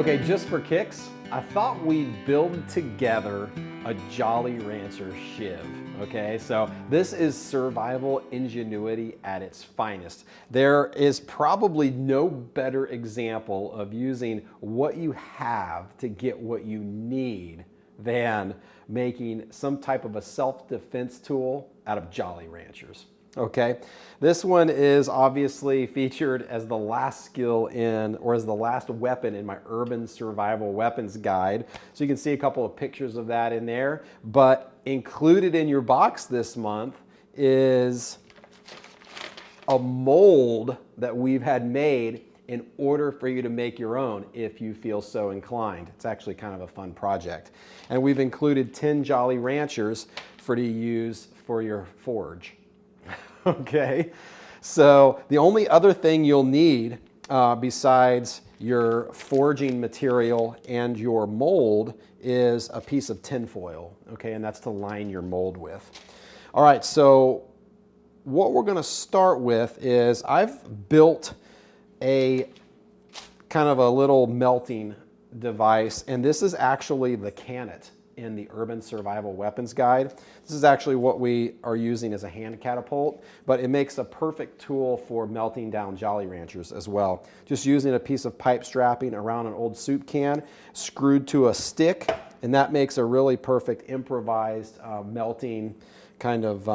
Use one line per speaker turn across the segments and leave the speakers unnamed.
Okay, just for kicks, I thought we'd build together a Jolly Rancher shiv. Okay, so this is survival ingenuity at its finest. There is probably no better example of using what you have to get what you need than making some type of a self-defense tool out of Jolly Ranchers. Okay, this one is obviously featured as the last skill in, or as the last weapon in my urban survival weapons guide. So you can see a couple of pictures of that in there, but included in your box this month is a mold that we've had made in order for you to make your own if you feel so inclined. It's actually kind of a fun project. And we've included 10 Jolly Ranchers for you to use for your forge. Okay, so the only other thing you'll need besides your forging material and your mold is a piece of tin foil, okay, and that's to line your mold with. All right, so what we're gonna start with is I've built a kind of a little melting device, and this is actually the Canet in the Urban Survival Weapons Guide. This is actually what we are using as a hand catapult, but it makes a perfect tool for melting down Jolly Ranchers as well. Just using a piece of pipe strapping around an old soup can, screwed to a stick, and that makes a really perfect improvised melting kind of,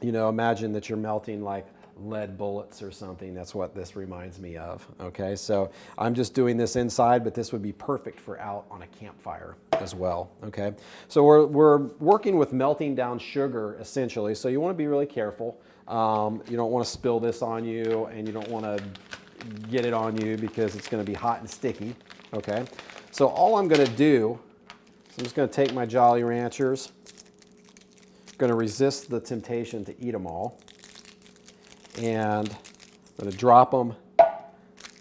you know, imagine that you're melting like lead bullets or something. That's what this reminds me of. Okay, so I'm just doing this inside, but this would be perfect for out on a campfire as well. Okay, so we're working with melting down sugar essentially, so you want to be really careful. You don't want to spill this on you, and you don't want to get it on you because it's going to be hot and sticky. Okay, so all I'm going to do is I'm just going to take my Jolly Ranchers, going to resist the temptation to eat them all, and I'm going to drop them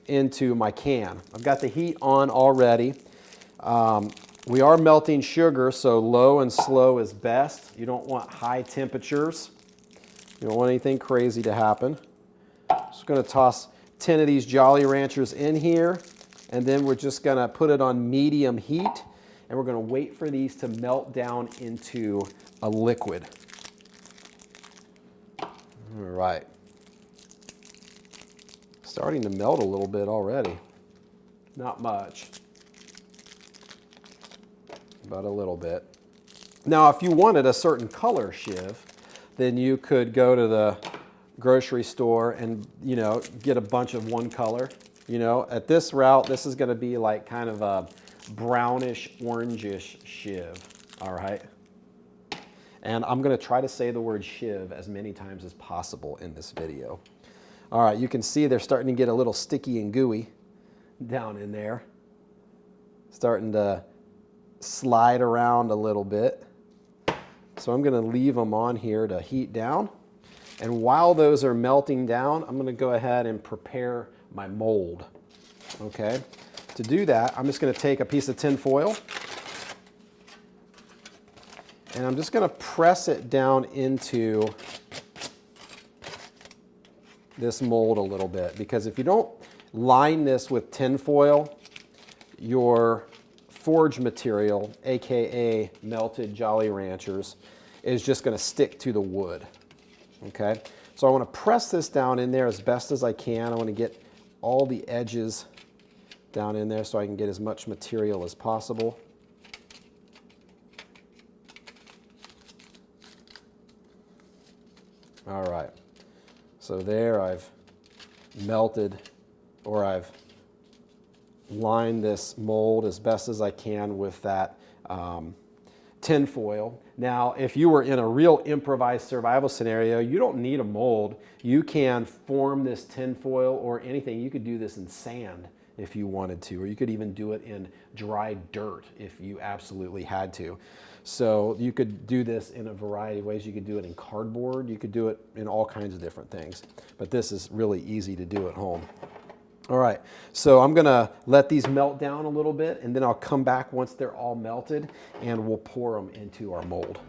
into my can. I've got the heat on already. We are melting sugar, so low and slow is best. You don't want high temperatures. You don't want anything crazy to happen. Just going to toss 10 of these Jolly Ranchers in here, and then we're just going to put it on medium heat, and we're going to wait for these to melt down into a liquid. All right. Starting to melt a little bit already. Not much, but a little bit. Now, if you wanted a certain color shiv, then you could go to the grocery store and, you know, get a bunch of one color. You know, at this route, this is going to be like kind of a brownish, orangish shiv. All right. And I'm going to try to say the word shiv as many times as possible in this video. All right, you can see they're starting to get a little sticky and gooey down in there. Starting to slide around a little bit. So I'm going to leave them on here to heat down. And while those are melting down, I'm going to go ahead and prepare my mold. Okay, to do that, I'm just going to take a piece of tin foil, and I'm just going to press it down into this mold a little bit, because if you don't line this with tin foil, your forge material, aka melted Jolly Ranchers, is just going to stick to the wood. Okay, so I want to press this down in there as best as I can. I want to get all the edges down in there so I can get as much material as possible. All right. So there I've melted, or I've lined this mold as best as I can with that tin foil. Now, if you were in a real improvised survival scenario, you don't need a mold. You can form this tin foil or anything. You could do this in sand if you wanted to, or you could even do it in dry dirt if you absolutely had to. So you could do this in a variety of ways. You could do it in cardboard. You could do it in all kinds of different things. But this is really easy to do at home. All right, so I'm going to let these melt down a little bit, and then I'll come back once they're all melted, and we'll pour them into our mold.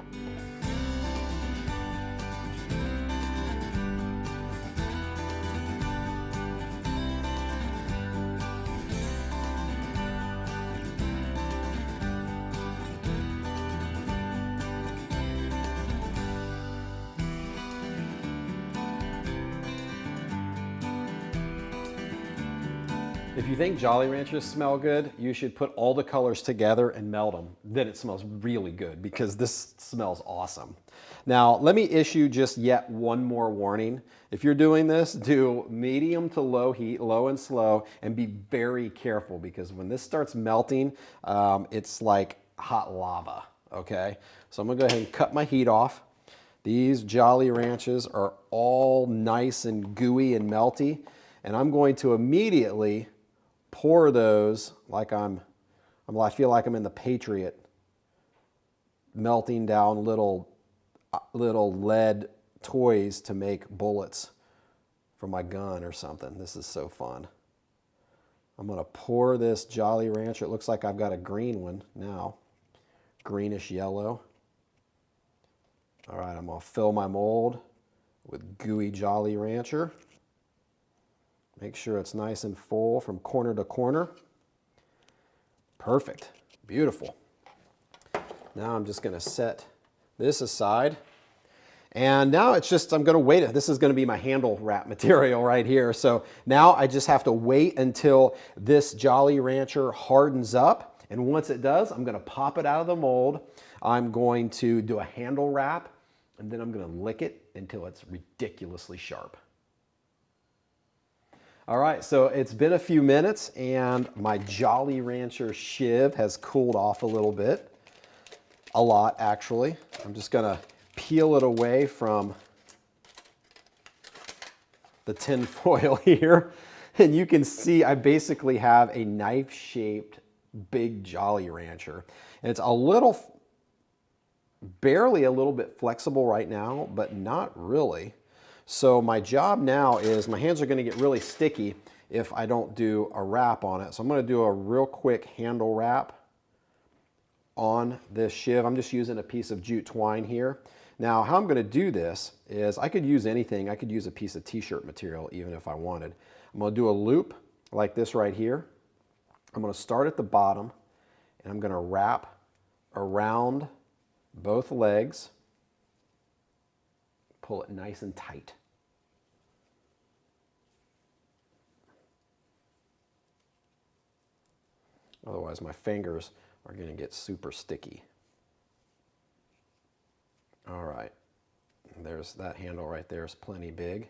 If you think Jolly Ranchers smell good, you should put all the colors together and melt them. Then it smells really good because this smells awesome. Now, let me issue just yet one more warning. If you're doing this, do medium to low heat, low and slow, and be very careful because when this starts melting, it's like hot lava, okay? So I'm gonna go ahead and cut my heat off. These Jolly Ranchers are all nice and gooey and melty, and I'm going to immediately pour those like I feel like I'm in the Patriot, melting down little lead toys to make bullets for my gun or something. This is so fun. I'm gonna pour this Jolly Rancher. It looks like I've got a green one now, greenish yellow. All right, I'm gonna fill my mold with gooey Jolly Rancher. Make sure it's nice and full from corner to corner. Perfect, beautiful. Now I'm just gonna set this aside. And now it's just, I'm gonna wait. This is gonna be my handle wrap material right here. So now I just have to wait until this Jolly Rancher hardens up. And once it does, I'm gonna pop it out of the mold. I'm going to do a handle wrap, and then I'm gonna lick it until it's ridiculously sharp. All right, so it's been a few minutes and my Jolly Rancher shiv has cooled off a little bit. A lot, actually. I'm just gonna peel it away from the tin foil here. And you can see I basically have a knife-shaped big Jolly Rancher. And it's barely a little bit flexible right now, but not really. So my job now is, my hands are gonna get really sticky if I don't do a wrap on it. So I'm gonna do a real quick handle wrap on this shiv. I'm just using a piece of jute twine here. Now, how I'm gonna do this is, I could use anything. I could use a piece of t-shirt material even if I wanted. I'm gonna do a loop like this right here. I'm gonna start at the bottom and I'm gonna wrap around both legs. Pull it nice and tight. Otherwise, my fingers are going to get super sticky. All right, there's that handle right there is plenty big.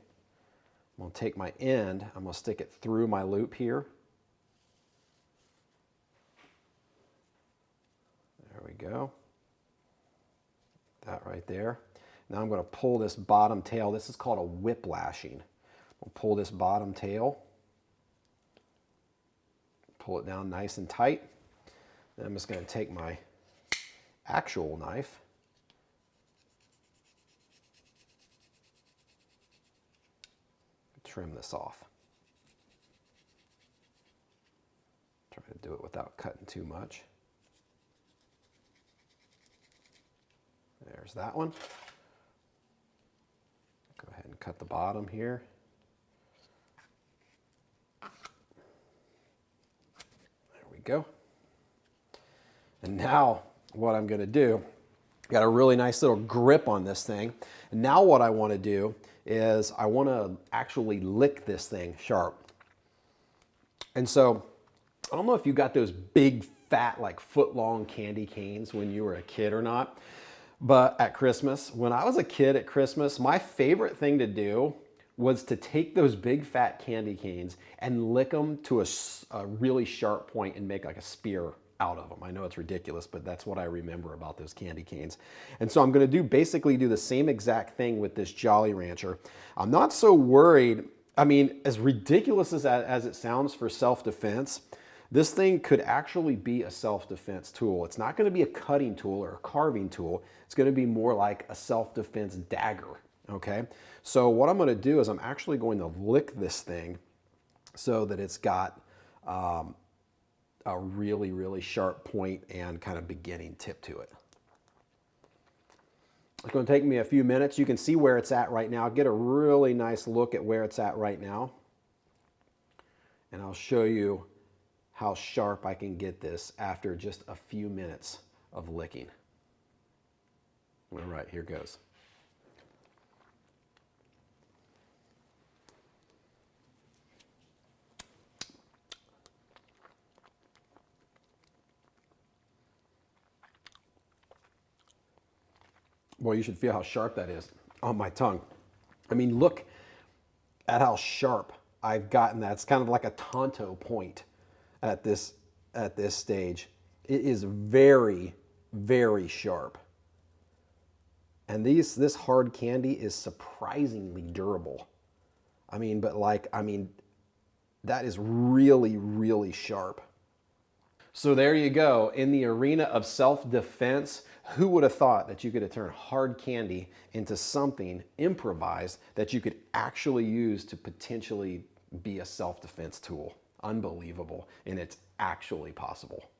I'm going to take my end, I'm going to stick it through my loop here. There we go. That right there. Now I'm going to pull this bottom tail. This is called a whiplashing. I'll pull this bottom tail, pull it down nice and tight. Then I'm just going to take my actual knife, trim this off. Try to do it without cutting too much. There's that one. Go ahead and cut the bottom here. There we go. And now what I'm going to do, got a really nice little grip on this thing. And now what I want to do is I want to actually lick this thing sharp. And so I don't know if you got those big fat like foot-long candy canes when you were a kid or not. But at Christmas, when I was a kid at Christmas, my favorite thing to do was to take those big fat candy canes and lick them to a really sharp point and make like a spear out of them. I know it's ridiculous, but that's what I remember about those candy canes. And so I'm going to basically do the same exact thing with this Jolly Rancher. I'm not so worried. I mean, as ridiculous as it sounds for self-defense, this thing could actually be a self-defense tool. It's not going to be a cutting tool or a carving tool. It's going to be more like a self-defense dagger, okay? So what I'm going to do is I'm actually going to lick this thing so that it's got a really, really sharp point and kind of beginning tip to it. It's going to take me a few minutes. You can see where it's at right now. Get a really nice look at where it's at right now. And I'll show you how sharp I can get this after just a few minutes of licking. All right, here goes. Well, you should feel how sharp that is on my tongue. I mean, look at how sharp I've gotten that. It's kind of like a Tonto point at this stage. It is very, very sharp. And this hard candy is surprisingly durable. I mean, that is really, really sharp. So there you go. In the arena of self-defense, who would have thought that you could have turned hard candy into something improvised that you could actually use to potentially be a self-defense tool? Unbelievable. And it's actually possible.